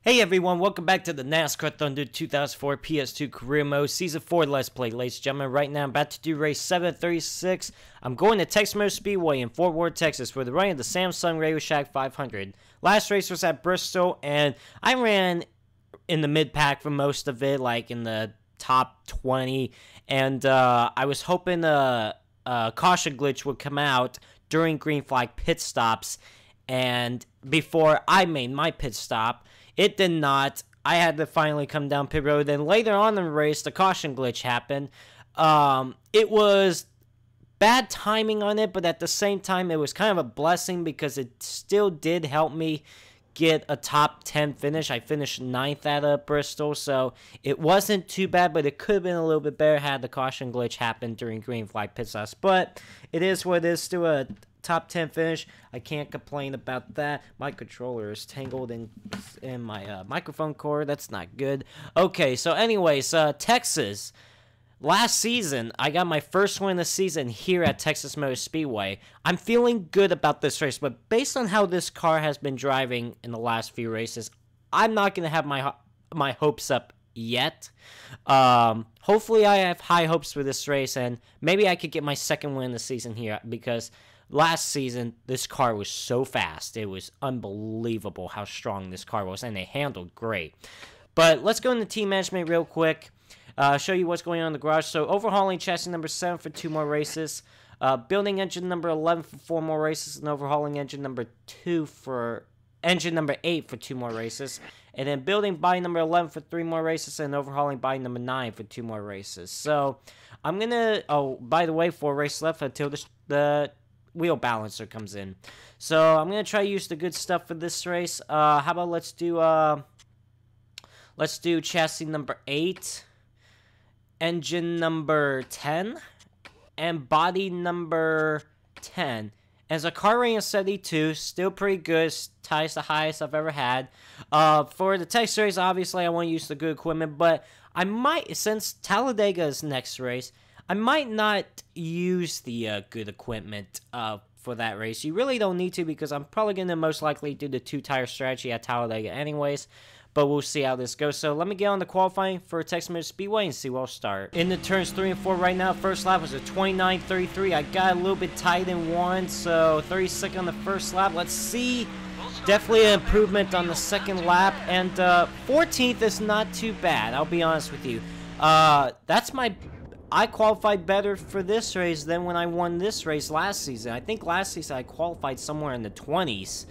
Hey everyone, welcome back to the NASCAR Thunder 2004 PS2 Career Mode Season 4 Let's Play. Ladies and gentlemen, right now I'm about to do race 736. I'm going to Texas Motor Speedway in Fort Worth, Texas for the running of the Samsung Radio Shack 500. Last race was at Bristol, and I ran in the mid-pack for most of it, like in the top 20, and I was hoping a caution glitch would come out during green flag pit stops, and before I made my pit stop. It did not. I had to finally come down pit road. Then later on in the race, the caution glitch happened. It was bad timing on it, but at the same time, it was kind of a blessing because it still did help me get a top 10 finish. I finished 9th at Bristol, so it wasn't too bad, but it could have been a little bit better had the caution glitch happened during green flag pit stops. But it is what it is. Still a top 10 finish. I can't complain about that. My controller is tangled in my microphone cord. That's not good. Okay, so anyways, Texas. Last season, I got my first win of the season here at Texas Motor Speedway. I'm feeling good about this race, but based on how this car has been driving in the last few races, I'm not going to have my hopes up yet. Hopefully, I have high hopes for this race, and maybe I could get my second win of the season here because last season, this car was so fast. It was unbelievable how strong this car was, and it handled great. But let's go into team management real quick. Show you what's going on in the garage. So, overhauling chassis number 7 for 2 more races. Building engine number 11 for 4 more races. And overhauling engine number 8 for 2 more races. And then building body number 11 for 3 more races. And overhauling body number 9 for 2 more races. So, I'm going to... Oh, by the way, 4 races left until the wheel balancer comes in. So I'm gonna try to use the good stuff for this race. How about let's do chassis number 8, engine number 10, and body number 10. As a car rating of 72, still pretty good. Ties the highest I've ever had. For the Texas race, obviously I want to use the good equipment, but I might, since Talladega's next race, I might not use the good equipment for that race. You really don't need to because I'm probably going to most likely do the 2-tire strategy at Talladega anyways. But we'll see how this goes. So let me get on the qualifying for Texas Motor Speedway and see where I'll start. In the turns 3 and 4 right now, first lap was a 29.33. I got a little bit tight in one, so 32nd on the first lap. Let's see. Definitely an improvement on the second lap. And 14th is not too bad, I'll be honest with you. I qualified better for this race than when I won this race last season. I think last season I qualified somewhere in the 20s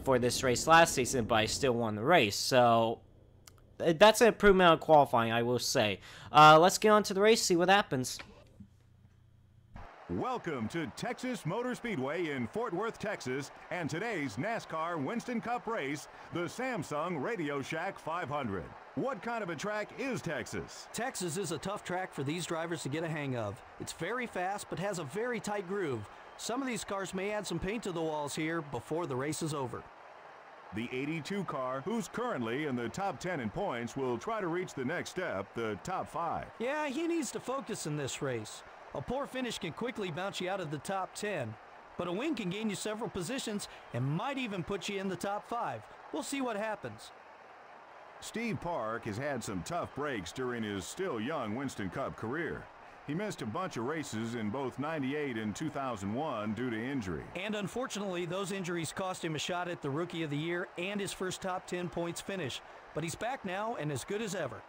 for this race last season, but I still won the race. So that's an improvement on qualifying, I will say. Let's get on to the race, see what happens. Welcome to Texas Motor Speedway in Fort Worth, Texas, and today's NASCAR Winston Cup race, the Samsung Radio Shack 500. What kind of a track is Texas? Texas is a tough track for these drivers to get a hang of. It's very fast, but has a very tight groove. Some of these cars may add some paint to the walls here before the race is over. The 82 car, who's currently in the top 10 in points, will try to reach the next step, the top 5. Yeah, he needs to focus in this race. A poor finish can quickly bounce you out of the top 10, but a win can gain you several positions and might even put you in the top 5. We'll see what happens. Steve Park has had some tough breaks during his still young Winston Cup career. He missed a bunch of races in both '98 and 2001 due to injury. And unfortunately, those injuries cost him a shot at the Rookie of the Year and his first top 10 points finish. But he's back now and as good as ever.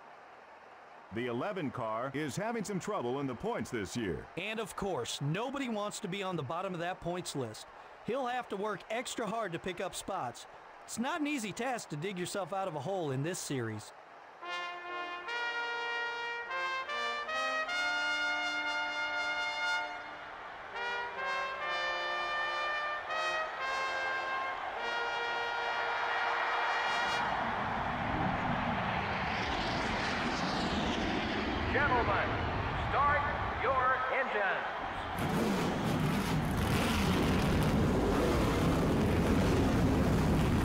The 11 car is having some trouble in the points this year. And of course, nobody wants to be on the bottom of that points list. He'll have to work extra hard to pick up spots. It's not an easy task to dig yourself out of a hole in this series. Gentlemen, start your engines.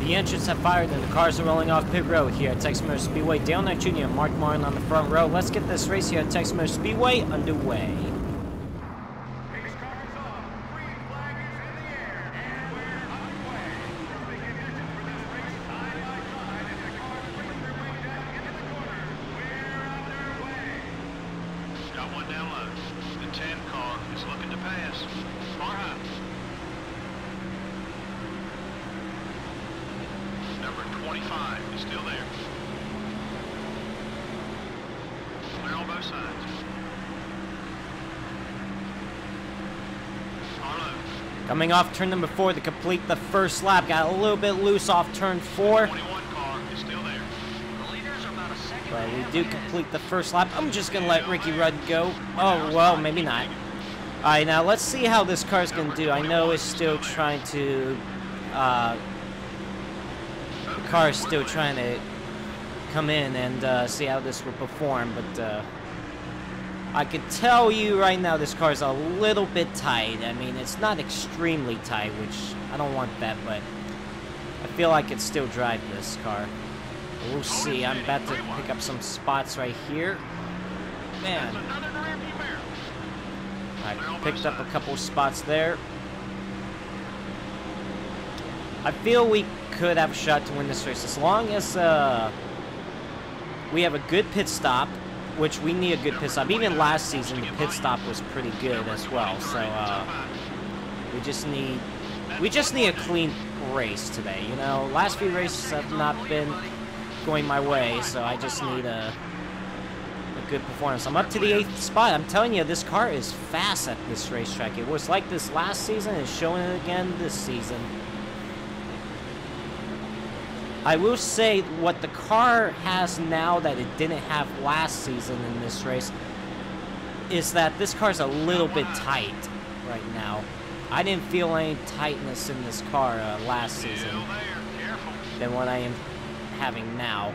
The engines have fired and the cars are rolling off pit road here at Texas Motor Speedway. Dale Knight Jr. and Mark Martin on the front row. Let's get this race here at Texas Motor Speedway underway. 25 is still there. Clear on both sides. Arlo. Coming off turn number 4 to complete the first lap. Got a little bit loose off turn 4. 21 car is still there. The leaders are about a second But and a we half do ahead. complete the first lap. I'm just going to let Ricky Rudd go. Oh, well, maybe not. Alright, now let's see how this car's going to do. I know it's still trying to... the car is still trying to come in and see how this will perform, but I could tell you right now this car is a little bit tight. I mean, it's not extremely tight, which I don't want that, but I feel I could still drive this car. We'll see. I'm about to pick up some spots right here. Man, Another in the rearview mirror. I picked up a couple spots there. I feel we could have a shot to win this race as long as we have a good pit stop, which we need a good pit stop. Even last season, the pit stop was pretty good as well. So we just need a clean race today. You know, last few races have not been going my way, so I just need a good performance. I'm up to the 8th spot. I'm telling you, this car is fast at this racetrack. It was like this last season. It's showing it again this season. I will say what the car has now that it didn't have last season in this race is that this car's a little bit tight right now. I didn't feel any tightness in this car last season than what I am having now.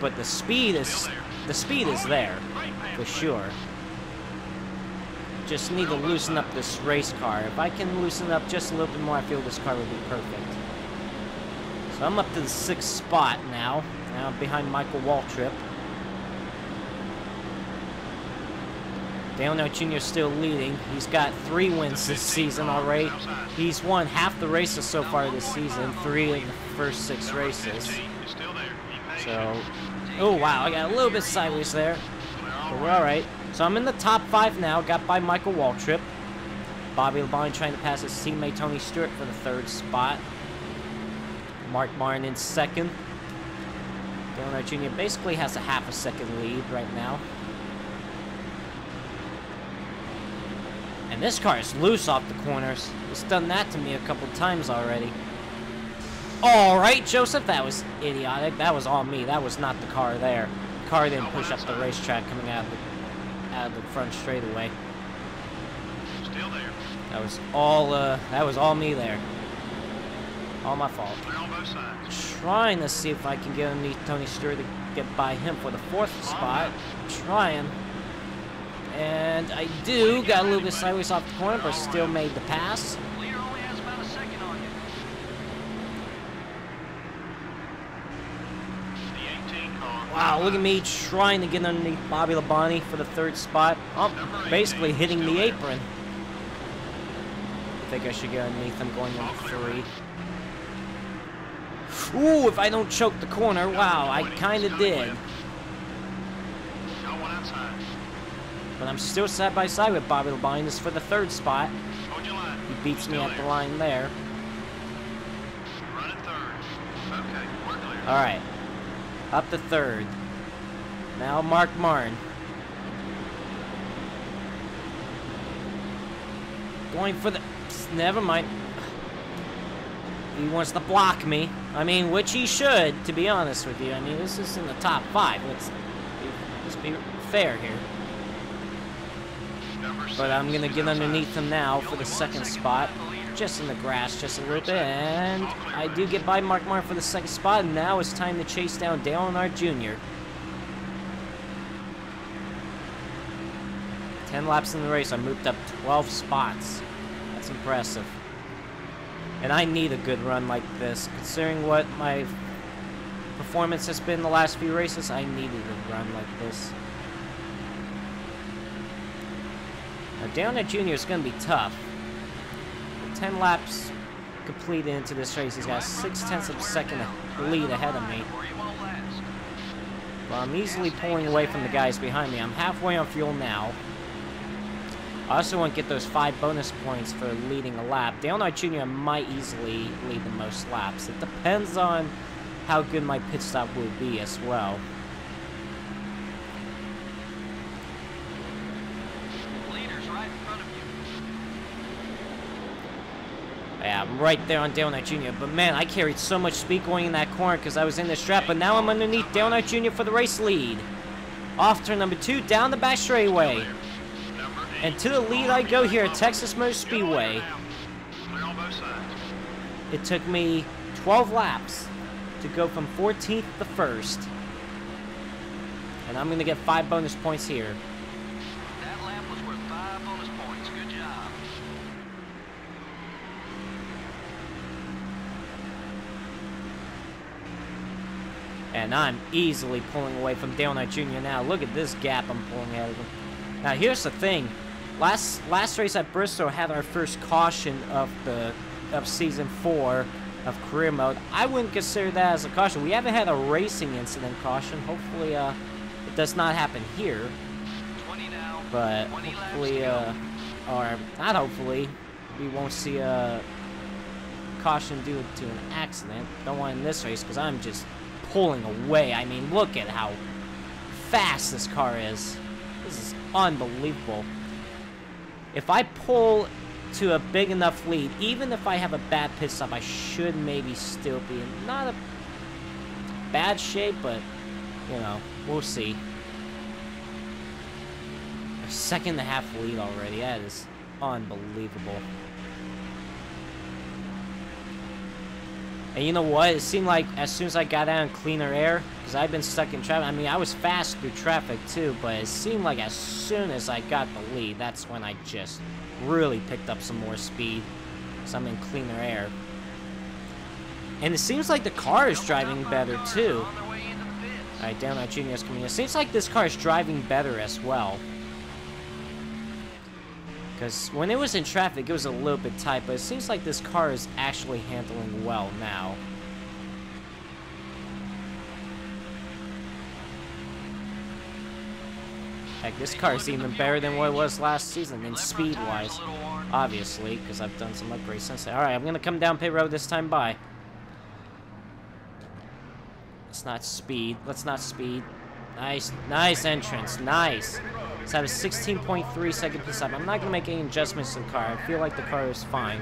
But the speed is there for sure. Just need to loosen up this race car. If I can loosen it up just a little bit more, I feel this car would be perfect. So I'm up to the 6th spot now. Now I'm behind Michael Waltrip. Dale Earnhardt Jr. still leading. He's got 3 wins this season already. He's won half the races so far this season, 3 in the first 6 races. So, oh wow, I got a little bit sideways there. But we're alright. So I'm in the top 5 now, got by Michael Waltrip. Bobby Labonte trying to pass his teammate Tony Stewart for the 3rd spot. Mark Martin in 2nd. Dale Earnhardt Jr. basically has a half a second lead right now. And this car is loose off the corners. It's done that to me a couple times already. Alright, Joseph, that was idiotic. That was all me. That was not the car there. The car didn't push up the racetrack coming out of the front straightaway. Still there. That was all me there. All my fault. Clear on both sides. Trying to see if I can get underneath Tony Stewart to get by him for the 4th spot. Trying. And I do. Got a little bit sideways off the corner, but still made the pass. Leader only has about a second on you. The 18 car. Wow, look at me trying to get underneath Bobby Labonte for the 3rd spot. I'm basically hitting the apron. I think I should get underneath him going into 3. Ooh, if I don't choke the corner, wow, I kind of did. Got one outside. But I'm still side by side with Bobby Labonte. This is for the 3rd spot. Hold your line. He beats me at the line there. Running 3rd. Okay, we're clear. Alright. Up to 3rd. Now Mark Martin. Going for the... Never mind. He wants to block me. I mean, which he should, to be honest with you. I mean, this is in the top 5. Let's be fair here. But I'm going to get underneath him now for the 2nd spot. Just in the grass, just a little bit. And I do get by Mark Martin for the 2nd spot. And now it's time to chase down Dale Earnhardt Jr. 10 laps in the race. I moved up 12 spots. That's impressive. And I need a good run like this. Considering what my performance has been the last few races, I needed a run like this. Now, Dale Earnhardt Jr. is going to be tough. With 10 laps completed into this race, he's got 0.6 of a second lead ahead of me. Where you won't last. Well, I'm easily pulling away from the guys behind me. I'm halfway on fuel now. I also want to get those 5 bonus points for leading a lap. Dale Earnhardt Jr. might easily lead the most laps. It depends on how good my pit stop will be as well. Leaders right in front of you. Yeah, I'm right there on Dale Knight Jr. But man, I carried so much speed going in that corner because I was in the strap. But now I'm underneath Dale Knight Jr. for the race lead. Off turn number 2, down the back straightaway. And to the lead I go here at Texas Motor Speedway. Clear on both sides. It took me 12 laps to go from 14th to 1st. And I'm going to get 5 bonus points here. That lap was worth 5 bonus points. Good job. And I'm easily pulling away from Dale Knight Jr. now. Look at this gap I'm pulling out of him. Now here's the thing. Last race at Bristol had our first caution of season 4 of career mode. I wouldn't consider that as a caution. We haven't had a racing incident caution. Hopefully it does not happen here. 20 now. But 20 laps hopefully to go. or not hopefully, we won't see a caution due to an accident. Don't want in this race because I'm just pulling away. I mean, look at how fast this car is. This is unbelievable. If I pull to a big enough lead, even if I have a bad pit stop, I should maybe still be in not a bad shape, but, you know, we'll see. A 2.5 lead already. That is unbelievable. And you know what? It seemed like as soon as I got out in cleaner air, because I've been stuck in traffic. I mean, I was fast through traffic too, but it seemed like as soon as I got the lead, that's when I just really picked up some more speed. So I'm in cleaner air. And it seems like the car is driving better too. On their way into the pits. Alright, Dale Knight Jr. is coming in. It seems like this car is driving better as well. Because when it was in traffic, it was a little bit tight, but it seems like this car is actually handling well now. Heck, this car is even better than what it was last season in speed-wise. Obviously, because I've done some upgrades since then. Alright, I'm going to come down pit road this time by. Let's not speed. Let's not speed. Nice, nice entrance. Nice. Let's have a 16.3 second pit stop. I'm not going to make any adjustments to the car. I feel like the car is fine.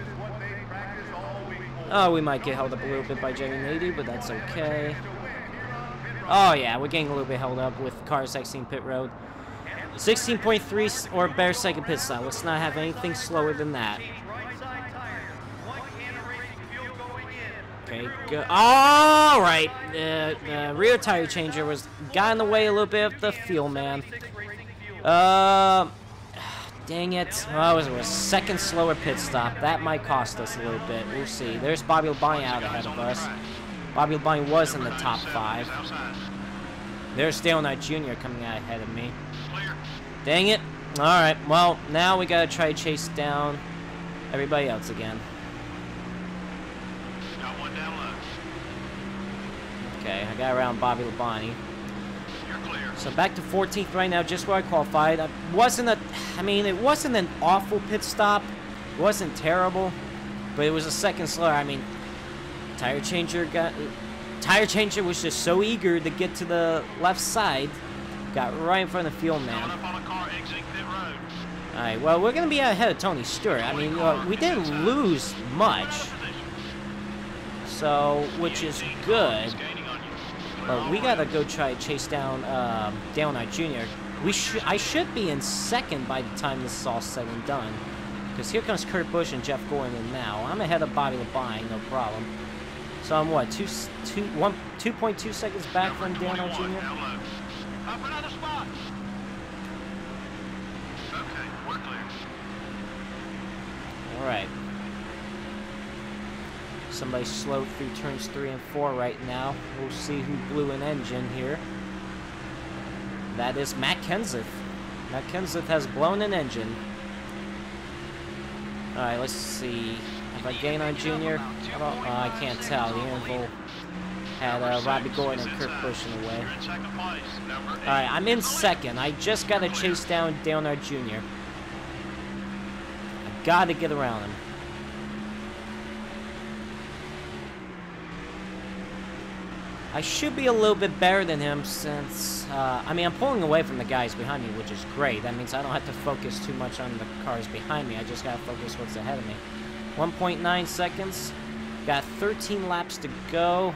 Oh, we might get held up a little bit by Jenny Nady, but that's okay. Oh, yeah, we're getting a little bit held up with cars exiting pit road. 16.3 or better second pit stop. Let's not have anything slower than that. Okay, good. All right. Rear tire changer got in the way a little bit of the fuel, man. Dang it. Oh, it was a second slower pit stop. That might cost us a little bit. We'll see. There's Bobby Labonte out ahead of us. Bobby Labonte was in the top 5. There's Dale Knight Jr. coming out ahead of me. Dang it. Alright, well, now we gotta try to chase down everybody else again. Got one down low. Okay, I got around Bobby Labonte. You're clear. So back to 14th right now, just where I qualified. It wasn't an awful pit stop. It wasn't terrible, but it was a second slower. I mean, tire changer was just so eager to get to the left side. Got right in front of the fuel man. Coming up on a car exiting pit road. Alright, well, we're going to be ahead of Tony Stewart. I mean, we didn't lose much, so, which is good. But we got to go try to chase down Dale Knight Jr. I should be in second by the time this is all said and done. Because here comes Kurt Busch and Jeff Gordon now. I'm ahead of Bobby Labonte, no problem. So I'm what, 2.2 seconds back from Dale Knight Jr.? Up another spot. Okay, we're clear. Alright. Somebody slowed through turns 3 and 4 right now. We'll see who blew an engine here. That is Matt Kenseth. Matt Kenseth has blown an engine. Alright, let's see. Have I gained on Junior? I can't tell. The interval had Robbie Gordon and Kurt Busch in the way. You're in second place. Number 8. Alright, I'm in second. I just got to chase down Dale Knight Jr. I got to get around him. I should be a little bit better than him since, I mean, I'm pulling away from the guys behind me, which is great. That means I don't have to focus too much on the cars behind me. I just gotta focus what's ahead of me. 1.9 seconds. Got 13 laps to go.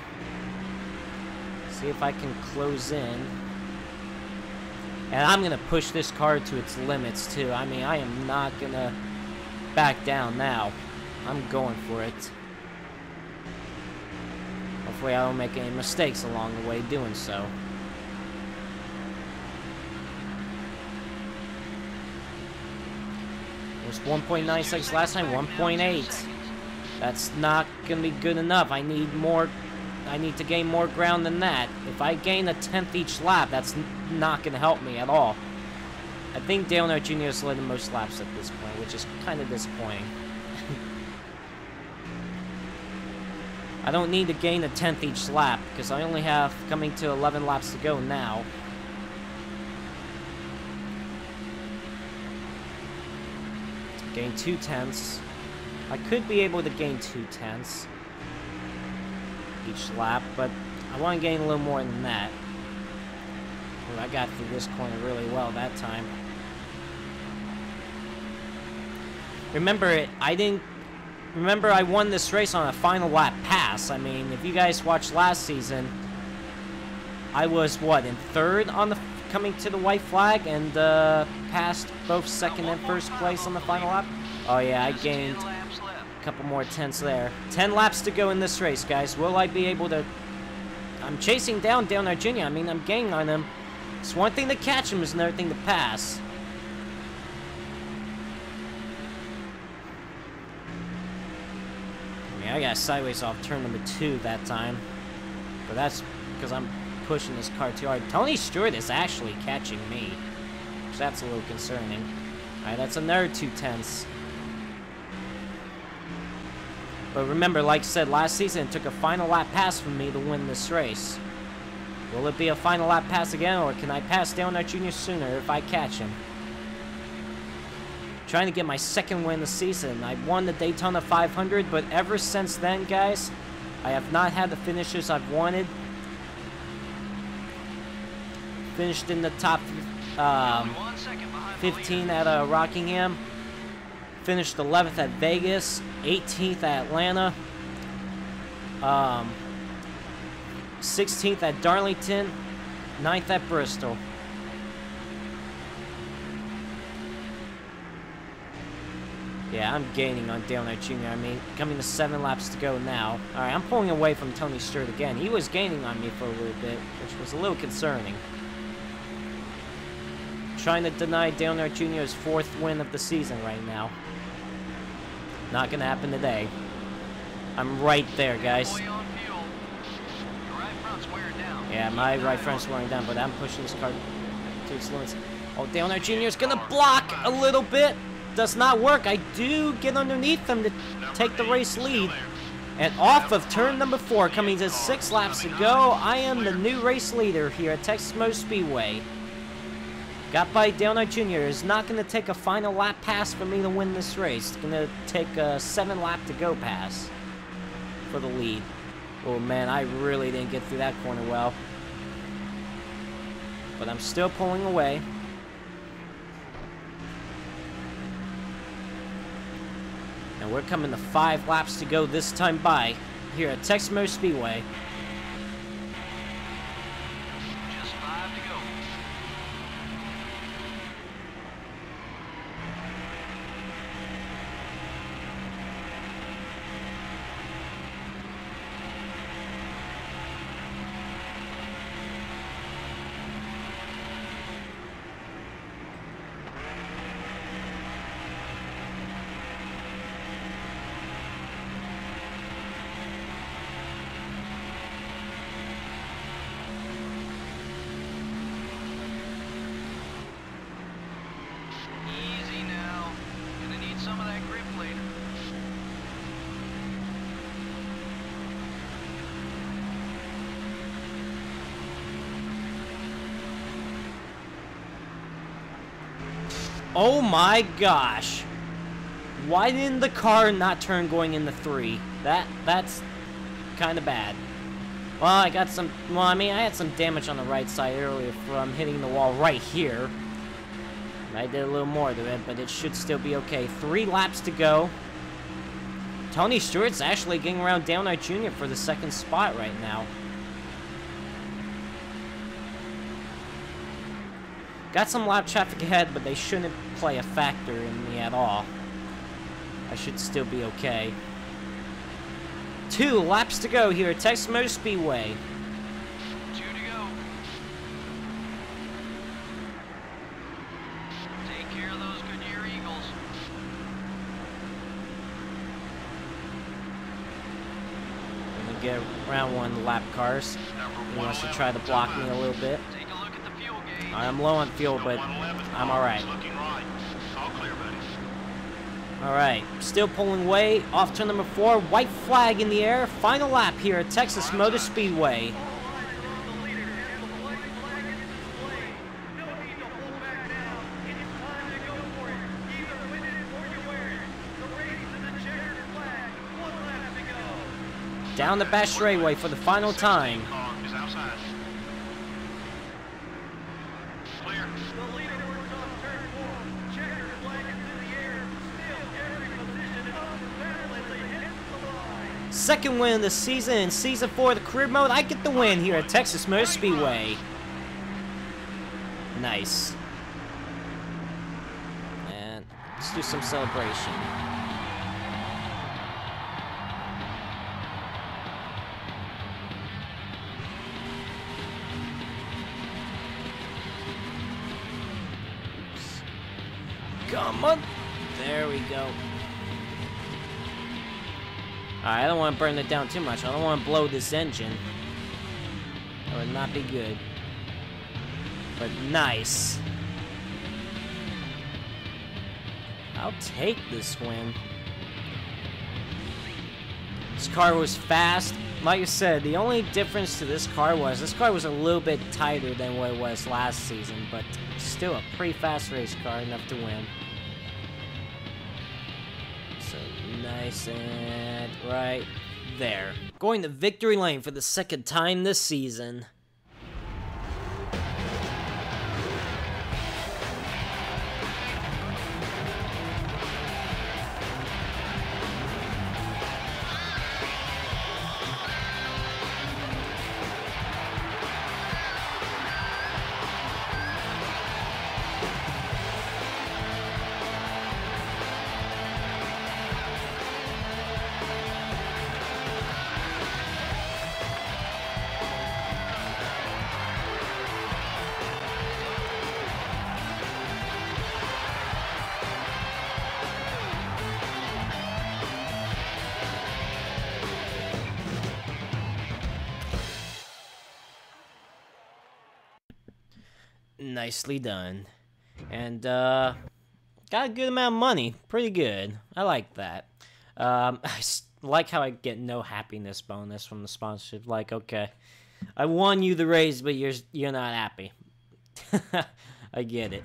See if I can close in. And I'm gonna push this car to its limits, too. I mean, I am not gonna back down now. I'm going for it. Hopefully I don't make any mistakes along the way doing so. It was 1.9 seconds last time, 1.8. That's not gonna be good enough. I need to gain more ground than that. If I gain a 10th each lap, that's not gonna help me at all. I think Dale Earnhardt Jr. has led the most laps at this point, which is kind of disappointing. I don't need to gain a 10th each lap, because I only have coming to 11 laps to go now. Gain 2 tenths. I could be able to gain 2 tenths each lap, but I want to gain a little more than that. Ooh, I got through this corner really well that time. Remember, I won this race on a final lap pass. I mean, if you guys watched last season, I was, what, in 3rd on the coming to the white flag and passed both 2nd and 1st place on the final lap? Oh yeah, I gained a couple more tenths there. 10 laps to go in this race, guys. Will I be able to... I'm chasing down Dale Earnhardt Jr. I mean, I'm gaining on him. It's one thing to catch him, it's another thing to pass. I got sideways off turn number 2 that time. But that's because I'm pushing this car too hard. Tony Stewart is actually catching me. So that's a little concerning. Alright, that's another 2 tenths. But remember, like I said, last season it took a final lap pass from me to win this race. Will it be a final lap pass again, or can I pass Dale Earnhardt Jr. sooner if I catch him? Trying to get my 2nd win of the season. I won the Daytona 500, but ever since then, guys, I have not had the finishes I've wanted. Finished in the top 15 at Rockingham. Finished 11th at Vegas, 18th at Atlanta, 16th at Darlington, 9th at Bristol. Yeah, I'm gaining on Dale Earnhardt Jr. I mean, coming to 7 laps to go now. Alright, I'm pulling away from Tony Stewart again. He was gaining on me for a little bit, which was a little concerning. Trying to deny Dale Earnhardt Jr. his 4th win of the season right now. Not gonna happen today. I'm right there, guys. Yeah, my right front's wearing down, but I'm pushing this car to its limits. Oh, Dale Earnhardt Jr. is gonna block a little bit. Does not work. I do get underneath them to take the race lead. And off of turn number 4, coming to 6 laps to go, I am the new race leader here at Texas Motor Speedway. Got by Dale Earnhardt Jr. is not going to take a final lap pass for me to win this race. It's going to take a 7 lap to go pass for the lead. Oh man, I really didn't get through that corner well. But I'm still pulling away. And we're coming to 5 laps to go this time by here at Texas Motor Speedway. Just 5 to go. Easy now. Gonna need some of that grip later. Oh my gosh. Why didn't the car not turn going into 3? That's kind of bad. Well, I got some, well, I mean, I had some damage on the right side earlier from hitting the wall right here. I did a little more to it, but it should still be okay. 3 laps to go. Tony Stewart's actually getting around Dale Jr. for the 2nd spot right now. Got some lap traffic ahead, but they shouldn't play a factor in me at all. I should still be okay. 2 laps to go here at Texas Motor Speedway. 2 to go. Take care of those Goodyear Eagles. I'm gonna get around one of the lap cars. He wants to try to block me a little bit. Take a look at the fuel gauge. I'm low on fuel, but I'm alright. Looking right. All clear, buddy. Alright, still pulling way. Off turn number 4, white flag in the air. Final lap here at Texas Motor Speedway. Down the back straightaway for the final time. Car is outside. Clear. Second win of the season in Season 4 of the career mode. I get the win here at Texas Motor Speedway. Nice. And let's do some celebration. Come on. There we go. Alright, I don't want to burn it down too much. I don't want to blow this engine. That would not be good. But nice. I'll take this win. This car was fast. Like I said, the only difference to this car was a little bit tighter than what it was last season, but still a pretty fast race car, enough to win. So nice and right there. Going to victory lane for the 2nd time this season. Nicely done. And got a good amount of money. Pretty good. I like that. Like how I get no happiness bonus from the sponsorship. Like, okay, I won you the race, but you're not happy. I get it.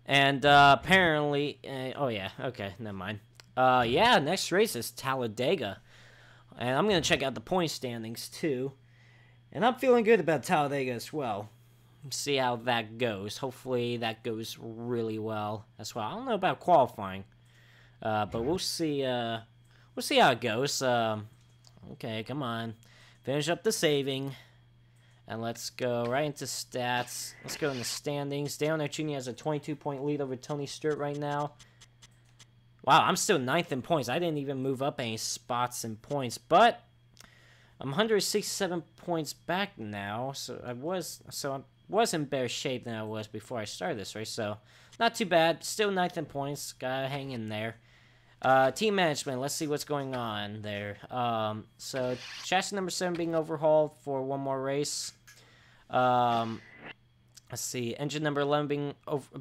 And apparently, oh yeah, okay, never mind. Yeah, next race is Talladega, and I'm gonna check out the point standings too. And I'm feeling good about Talladega as well. See how that goes. Hopefully that goes really well as well. I don't know about qualifying, but we'll see. We'll see how it goes. Okay, come on, finish up the saving, and let's go right into stats. Let's go in the standings. Dale Jr. has a 22-point lead over Tony Stewart right now. Wow, I'm still 9th in points. I didn't even move up any spots in points, but I'm 167 points back now. So I was in better shape than I was before I started this race, so not too bad. Still 9th in points. Gotta hang in there. Team management, let's see what's going on there. So chassis number 7 being overhauled for one more race. Let's see, engine number 11 being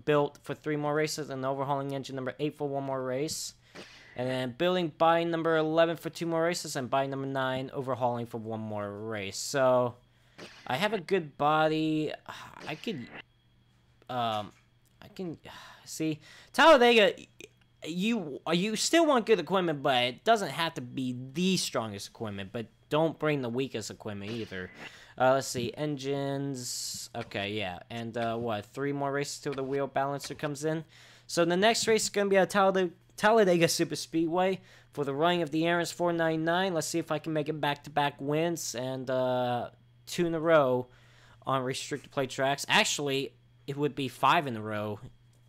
built for 3 more races, and overhauling engine number 8 for 1 more race. And then building body number 11 for 2 more races, and body number 9 overhauling for 1 more race. So I have a good body. I can see Talladega. you still want good equipment, but it doesn't have to be the strongest equipment. But don't bring the weakest equipment either. Let's see, engines. Okay, yeah, and what? 3 more races till the wheel balancer comes in. So the next race is gonna be at Talladega Super Speedway for the running of the Aaron's 499. Let's see if I can make it back-to-back wins and 2 in a row on restricted play tracks. Actually, it would be 5 in a row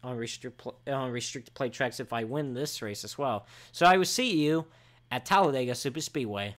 on restricted play tracks if I win this race as well. So I will see you at Talladega Super Speedway.